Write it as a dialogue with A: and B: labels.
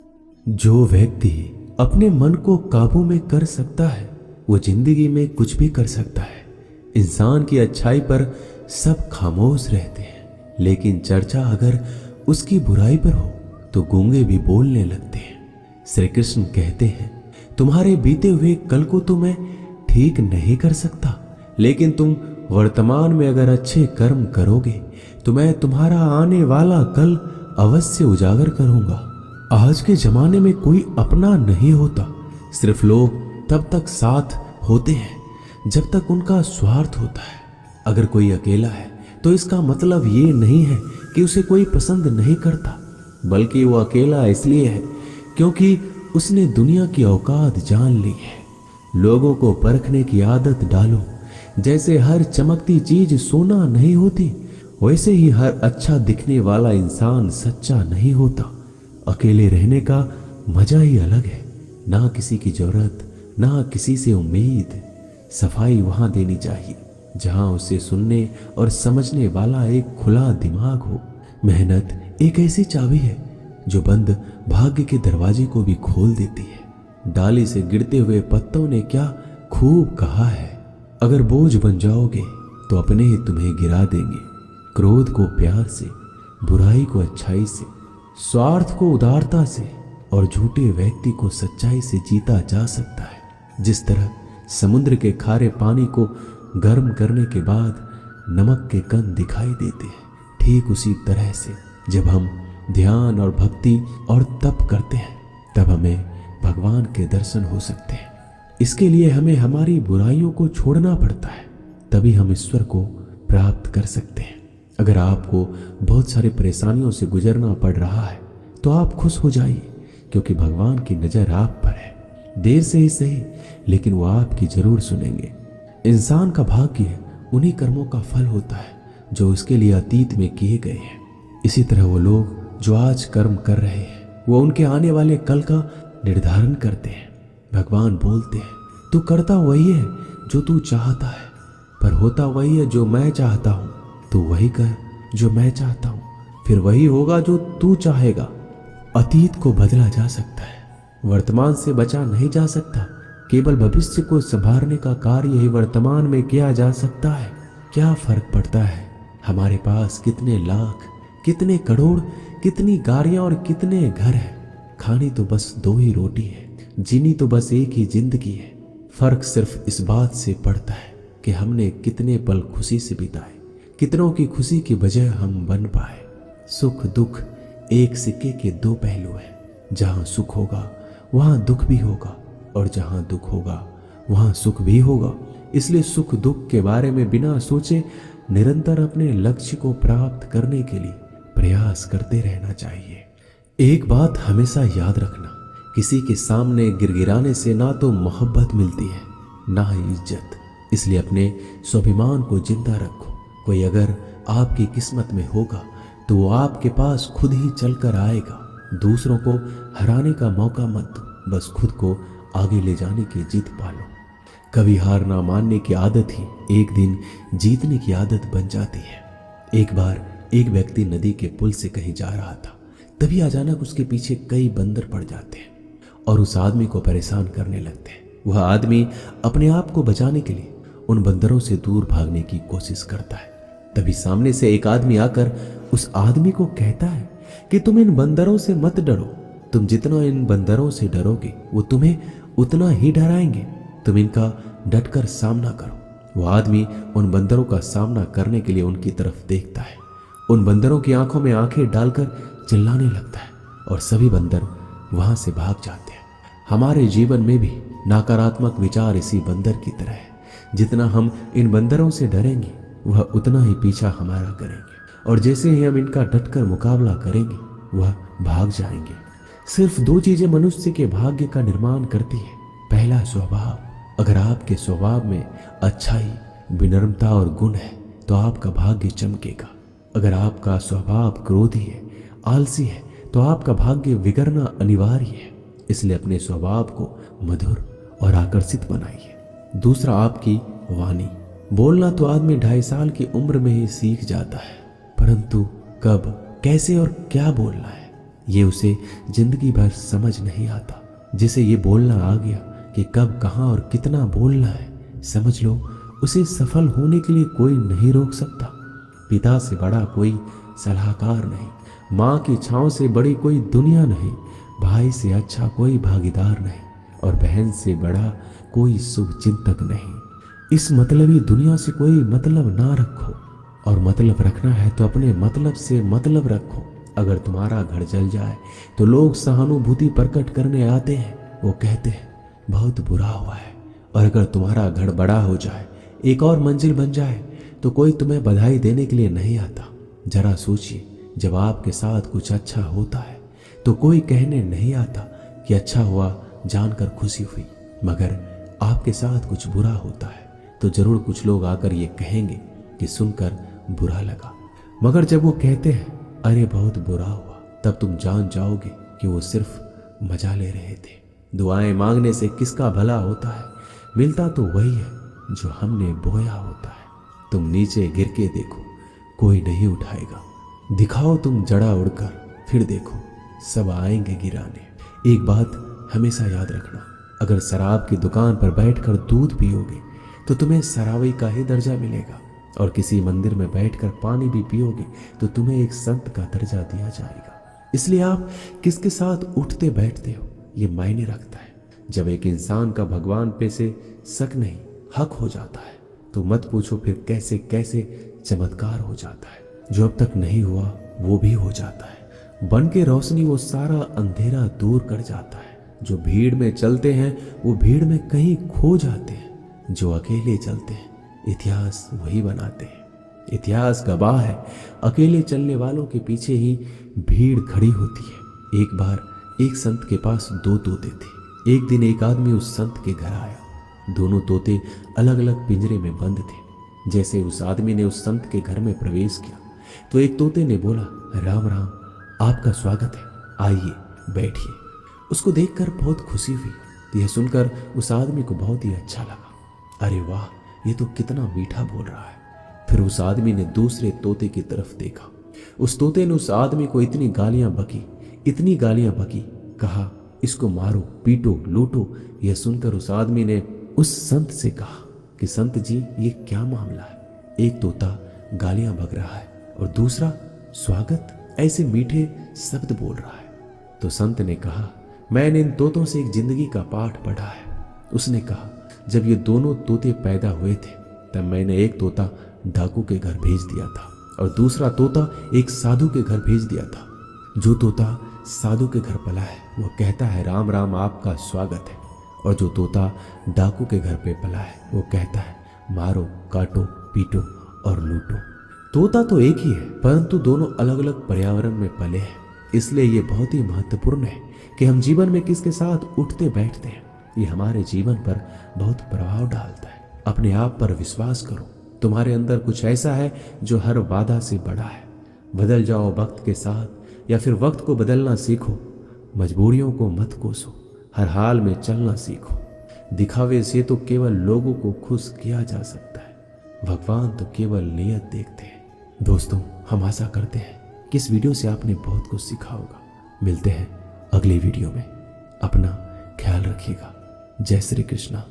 A: जो व्यक्ति अपने मन को काबू में कर सकता है वो जिंदगी में कुछ भी कर सकता है। इंसान की अच्छाई पर सब खामोश रहते हैं, लेकिन चर्चा अगर उसकी बुराई पर हो तो गूंगे भी बोलने लगते हैं। श्री कृष्ण कहते हैं, तुम्हारे बीते हुए कल को तो मैं ठीक नहीं कर सकता, लेकिन तुम वर्तमान में अगर अच्छे कर्म करोगे तो मैं तुम्हारा आने वाला कल अवश्य उजागर करूंगा। आज के जमाने में कोई अपना नहीं होता, सिर्फ लोग तब तक साथ होते हैं जब तक उनका स्वार्थ होता है। अगर कोई अकेला है तो इसका मतलब ये नहीं है कि उसे कोई पसंद नहीं करता, बल्कि वो अकेला इसलिए है क्योंकि उसने दुनिया की औकात जान ली है। लोगों को परखने की आदत डालो। जैसे हर चमकती चीज सोना नहीं होती, वैसे ही हर अच्छा दिखने वाला इंसान सच्चा नहीं होता। अकेले रहने का मजा ही अलग है, ना किसी की जरूरत, ना किसी से उम्मीद। सफाई वहां देनी चाहिए जहां उसे सुनने और समझने वाला एक खुला दिमाग हो। मेहनत एक ऐसी चाबी है जो बंद भाग्य के दरवाजे को भी खोल देती है। डाली से गिरते हुए पत्तों ने क्या खूब कहा है, अगर बोझ बन जाओगे तो अपने ही तुम्हें गिरा देंगे। क्रोध को प्यार से, बुराई को अच्छाई से, स्वार्थ को उदारता से और झूठे व्यक्ति को सच्चाई से जीता जा सकता है। जिस तरह समुद्र के खारे पानी को गर्म करने के बाद नमक के कण दिखाई देते हैं, ठीक उसी तरह से जब हम ध्यान और भक्ति और तप करते हैं तब हमें भगवान के दर्शन हो सकते हैं। इसके लिए हमें हमारी बुराइयों को छोड़ना पड़ता है, तभी हम ईश्वर को प्राप्त कर सकते हैं। अगर आपको बहुत सारी परेशानियों से गुजरना पड़ रहा है तो आप खुश हो जाइए, क्योंकि भगवान की नजर आप पर है। देर से ही सही, लेकिन वो आपकी जरूर सुनेंगे। इंसान का भाग्य उन्हीं कर्मों का फल होता है जो उसके लिए अतीत में किए गए हैं। इसी तरह वो लोग जो आज कर्म कर रहे हैं वो उनके आने वाले कल का निर्धारण करते हैं। भगवान बोलते हैं, तू करता वही है जो तू चाहता है, पर होता वही है जो मैं चाहता हूं। तू वही कर जो मैं चाहता हूं, फिर वही होगा जो तू चाहेगा। अतीत को बदला जा सकता है, वर्तमान से बचा नहीं जा सकता। केवल भविष्य को संभालने का कार्य ही वर्तमान में किया जा सकता है। क्या फर्क पड़ता है हमारे पास कितने लाख, कितने करोड़, कितनी गाड़ियां और कितने घर हैं। खानी तो बस दो ही रोटी है, जीनी तो बस एक ही जिंदगी है। फर्क सिर्फ इस बात से पड़ता है कि हमने कितने पल खुशी से बिताए, कितनों की खुशी की वजह हम बन पाए। सुख दुख एक सिक्के के दो पहलू हैं। जहां सुख होगा वहां दुख भी होगा, और जहां दुख होगा वहां सुख भी होगा। इसलिए सुख दुख के बारे में बिना सोचे निरंतर अपने लक्ष्य को प्राप्त करने के लिए प्रयास करते रहना चाहिए। एक बात हमेशा याद रखना, किसी के सामने गिड़गिड़ाने से ना तो मोहब्बत मिलती है ना ही इज्जत। इसलिए अपने स्वाभिमान को जिंदा रखो। कोई अगर आपकी किस्मत में होगा तो वो आपके पास खुद ही चलकर आएगा। दूसरों को हराने का मौका मत दो, बस खुद को आगे ले जाने की जिद पालो। कभी हार ना मानने की आदत ही एक दिन जीतने की आदत बन जाती है। एक बार एक व्यक्ति नदी के पुल से कहीं जा रहा था, तभी अचानक उसके पीछे कई बंदर पड़ जाते हैं और उस आदमी को परेशान करने लगते हैं। वह आदमी अपने आप को बचाने के लिए उन बंदरों से दूर भागने की कोशिश करता है। तभी सामने से एक आदमी आकर उस आदमी को कहता है कि तुम इन बंदरों से मत डरो, तुम जितना इन बंदरों से डरोगे वो तुम्हें उतना ही डराएंगे। तुम इनका डटकर सामना करो। वो आदमी उन बंदरों का सामना करने के लिए उनकी तरफ देखता है, उन बंदरों की आंखों में आंखें डालकर चिल्लाने लगता है और सभी बंदर वहां से भाग जाते हैं। हमारे जीवन में भी नकारात्मक विचार इसी बंदर की तरह है। जितना हम इन बंदरों से डरेंगे वह उतना ही पीछा हमारा करेंगे, और जैसे ही हम इनका डटकर मुकाबला करेंगे वह भाग जाएंगे। सिर्फ दो चीजें मनुष्य के भाग्य का निर्माण करती है। पहला, स्वभाव। अगर आपके स्वभाव में अच्छाई, विनम्रता और गुण है तो आपका भाग्य चमकेगा। अगर आपका स्वभाव क्रोधी है, आलसी है, तो आपका भाग्य बिगड़ना अनिवार्य है। इसलिए अपने स्वभाव को मधुर और आकर्षित बनाइए। दूसरा, आपकी वाणी। बोलना तो आदमी 2.5 साल की उम्र में ही सीख जाता है, परंतु कब, कैसे और क्या बोलना है ये उसे जिंदगी भर समझ नहीं आता। जिसे ये बोलना आ गया कि कब, कहाँ और कितना बोलना है, समझ लो उसे सफल होने के लिए कोई नहीं रोक सकता। पिता से बड़ा कोई सलाहकार नहीं, माँ की छांव से बड़ी कोई दुनिया नहीं, भाई से अच्छा कोई भागीदार नहीं और बहन से बड़ा कोई शुभ चिंतक नहीं। इस मतलबी दुनिया से कोई मतलब ना रखो, और मतलब रखना है तो अपने मतलब से मतलब रखो। अगर तुम्हारा घर जल जाए तो लोग सहानुभूति प्रकट करने आते हैं, वो कहते हैं बहुत बुरा हुआ है। और अगर तुम्हारा घर बड़ा हो जाए, एक और मंजिल बन जाए, तो कोई तुम्हें बधाई देने के लिए नहीं आता। जरा सोचिए, जब आपके साथ कुछ अच्छा होता है तो कोई कहने नहीं आता कि अच्छा हुआ, जानकर खुशी हुई। मगर आपके साथ कुछ बुरा होता है तो जरूर कुछ लोग आकर ये कहेंगे कि सुनकर बुरा लगा। मगर जब वो कहते हैं अरे बहुत बुरा हुआ, तब तुम जान जाओगे कि वो सिर्फ मजा ले रहे थे। दुआएं मांगने से किसका भला होता है, मिलता तो वही है जो हमने बोया होता है। तुम नीचे गिर के देखो, कोई नहीं उठाएगा। दिखाओ तुम जड़ा उड़कर, फिर देखो सब आएंगे गिराने। एक बात हमेशा याद रखना, अगर शराब की दुकान पर बैठकर दूध पियोगे तो तुम्हें शराबी का ही दर्जा मिलेगा, और किसी मंदिर में बैठकर पानी भी पियोगे तो तुम्हें एक संत का दर्जा दिया जाएगा। इसलिए आप किसके साथ उठते बैठते हो ये मायने रखता है। जब एक इंसान का भगवान पे से शक नहीं हक हो जाता है तो मत पूछो फिर कैसे कैसे चमत्कार हो जाता है। जो अब तक नहीं हुआ वो भी हो जाता है। बन के रोशनी वो सारा अंधेरा दूर कर जाता है। जो भीड़ में चलते हैं वो भीड़ में कहीं खो जाते हैं। जो अकेले चलते हैं इतिहास वही बनाते हैं। इतिहास गवाह है, अकेले चलने वालों के पीछे ही भीड़ खड़ी होती है। एक बार एक संत के पास 2 तोते थे। एक दिन एक आदमी उस संत के घर आया। दोनों तोते अलग अलग पिंजरे में बंद थे। जैसे उस आदमी ने उस संत के घर में प्रवेश किया तो एक तोते ने बोला, राम राम, आपका स्वागत है, आइए बैठिए। उसको देखकर बहुत खुशी हुई। यह सुनकर उस आदमी को बहुत ही अच्छा लगा। अरे वाह, ये तो कितना मीठा बोल रहा है। फिर उस आदमी ने दूसरे तोते की तरफ देखा। उस तोते ने उस आदमी को इतनी गालियां बकी, कहा इसको मारो, पीटो, लूटो। यह सुनकर उस आदमी ने उस संत से कहा कि संत जी, ये क्या मामला है? एक तोता गालियां बक रहा है और दूसरा स्वागत ऐसे मीठे शब्द बोल रहा है। तो संत ने कहा, मैंने इन तोतों से एक जिंदगी का पाठ पढ़ा है। उसने कहा, जब ये दोनों तोते पैदा हुए थे तब मैंने एक तोता डाकू के घर भेज दिया था और दूसरा तोता एक साधु के घर भेज दिया था। जो तोता साधु के घर पला है वो कहता है राम राम, आपका स्वागत है, और जो तोता डाकू के घर पे पला है वो कहता है मारो, काटो, पीटो और लूटो। तोता तो एक ही है परंतु दोनों अलग अलग पर्यावरण में पले हैं। इसलिए ये बहुत ही महत्वपूर्ण है कि हम जीवन में किसके साथ उठते बैठते हैं। ये हमारे जीवन पर बहुत प्रभाव डालता है। अपने आप पर विश्वास करो। तुम्हारे अंदर कुछ ऐसा है जो हर वादा से बड़ा है। बदल जाओ वक्त के साथ या फिर वक्त को बदलना सीखो। मजबूरियों को मत कोसो, हर हाल में चलना सीखो। दिखावे से तो केवल लोगों को खुश किया जा सकता है, भगवान तो केवल नियत देखते हैं। दोस्तों, हम आशा करते हैं कि इस वीडियो से आपने बहुत कुछ सीखा होगा। मिलते हैं अगले वीडियो में। अपना ख्याल रखिएगा। जय श्री कृष्णा।